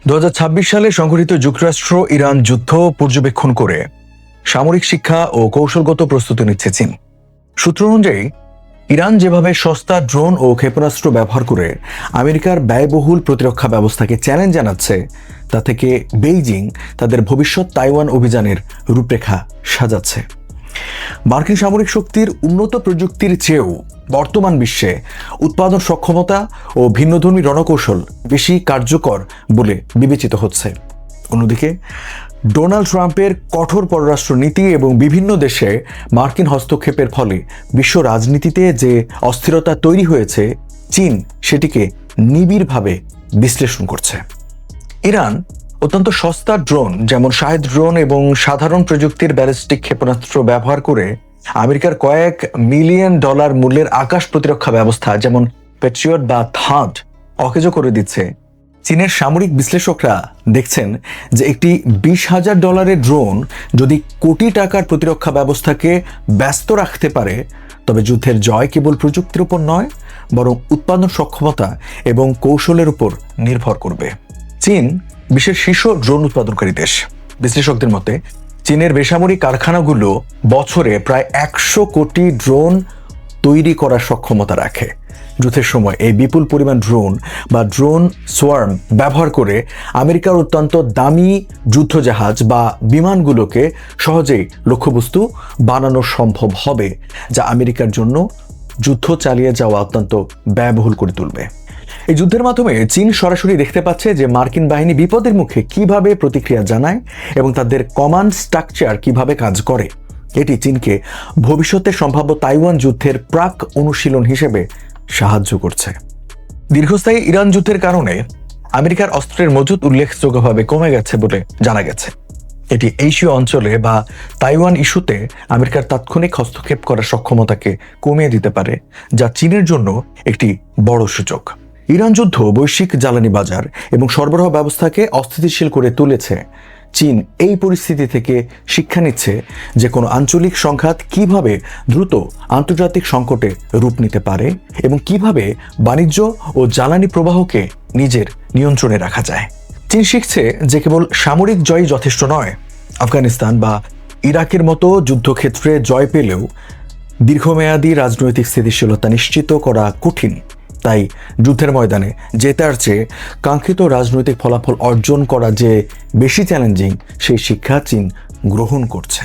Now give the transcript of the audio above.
2026 সালে সংঘটিত যুক্তরাষ্ট্র ইরান যুদ্ধ পর্যবেক্ষণ করে সামরিক শিক্ষা ও কৌশলগত প্রস্তুতি নিচ্ছে চীন। সূত্র অনুযায়ী ইরান যেভাবে সস্তা ড্রোন ও ক্ষেপণাস্ত্র ব্যবহার করে আমেরিকার ব্যয়বহুল প্রতিরক্ষা ব্যবস্থাকে চ্যালেঞ্জ জানাচ্ছে, তা থেকে বেইজিং তাদের ভবিষ্যৎ তাইওয়ান অভিযানের রূপরেখা সাজাচ্ছে। মার্কিন সামরিক শক্তির উন্নত প্রযুক্তির চেয়েও বর্তমান বিশ্বে উৎপাদন সক্ষমতা ও ভিন্নধর্মী রণকৌশল বেশি কার্যকর বলে বিবেচিত হচ্ছে। অন্যদিকে ডোনাল্ড ট্রাম্পের কঠোর পররাষ্ট্র নীতি এবং বিভিন্ন দেশে মার্কিন হস্তক্ষেপের ফলে বিশ্ব রাজনীতিতে যে অস্থিরতা তৈরি হয়েছে, চীন সেটিকে নিবিড়ভাবে বিশ্লেষণ করছে। ইরান অত্যন্ত সস্তা ড্রোন যেমন শাহেদ ড্রোন এবং সাধারণ প্রযুক্তির ব্যালিস্টিক ক্ষেপণাস্ত্র ব্যবহার করে আমেরিকার কয়েক মিলিয়ন ডলার মূল্যের আকাশ প্রতিরক্ষা ব্যবস্থা যেমন প্যাট্রিয়ট বা থাড অকেজো করে দিচ্ছে। চীনের সামরিক বিশ্লেষকরা দেখছেন যে একটি $20,000 ড্রোন যদি কোটি টাকার প্রতিরক্ষা ব্যবস্থাকে ব্যস্ত রাখতে পারে, তবে যুদ্ধের জয় কেবল প্রযুক্তির উপর নয়, বরং উৎপাদন সক্ষমতা এবং কৌশলের উপর নির্ভর করবে। চীন বিশ্বের শীর্ষ ড্রোন উৎপাদনকারী দেশ। বিশ্লেষকদের মতে চীনের বেসামরিক কারখানাগুলো বছরে প্রায় 100 কোটি ড্রোন তৈরি করার সক্ষমতা রাখে। যুদ্ধের সময় এই বিপুল পরিমাণ ড্রোন বা ড্রোন সোয়ার্ম ব্যবহার করে আমেরিকার অত্যন্ত দামি যুদ্ধজাহাজ বা বিমানগুলোকে সহজেই লক্ষ্যবস্তু বানানো সম্ভব হবে, যা আমেরিকার জন্য যুদ্ধ চালিয়ে যাওয়া অত্যন্ত ব্যয়বহুল করে তুলবে। এই যুদ্ধের মাধ্যমে চীন সরাসরি দেখতে পাচ্ছে যে মার্কিন বাহিনী বিপদের মুখে কিভাবে প্রতিক্রিয়া জানায় এবং তাদের কমান্ড স্ট্রাকচার কিভাবে কাজ করে। এটি চীনকে ভবিষ্যতে সম্ভাব্য তাইওয়ান যুদ্ধের প্রাক অনুশীলন হিসেবে সাহায্য করছে। দীর্ঘস্থায়ী ইরান যুদ্ধের কারণে আমেরিকার অস্ত্রের মজুত উল্লেখযোগ্যভাবে কমে গেছে বলে জানা গেছে। এটি এশীয় অঞ্চলে বা তাইওয়ান ইস্যুতে আমেরিকার তাৎক্ষণিক হস্তক্ষেপ করার সক্ষমতাকে কমিয়ে দিতে পারে, যা চীনের জন্য একটি বড় সূচক। ইরান যুদ্ধ বৈশ্বিক জ্বালানি বাজার এবং সরবরাহ ব্যবস্থাকে অস্থিতিশীল করে তুলেছে। চীন এই পরিস্থিতি থেকে শিক্ষা নিচ্ছে যে কোনো আঞ্চলিক সংঘাত কিভাবে দ্রুত আন্তর্জাতিক সংকটে রূপ নিতে পারে এবং কিভাবে বাণিজ্য ও জ্বালানি প্রবাহকে নিজের নিয়ন্ত্রণে রাখা যায়। চীন শিখছে যে কেবল সামরিক জয় যথেষ্ট নয়। আফগানিস্তান বা ইরাকের মতো যুদ্ধক্ষেত্রে জয় পেলেও দীর্ঘমেয়াদী রাজনৈতিক স্থিতিশীলতা নিশ্চিত করা কঠিন। তাই যুদ্ধের ময়দানে জেতার চেয়ে কাঙ্ক্ষিত রাজনৈতিক ফলাফল অর্জন করা যে বেশি চ্যালেঞ্জিং, সেই শিক্ষা চীন গ্রহণ করছে।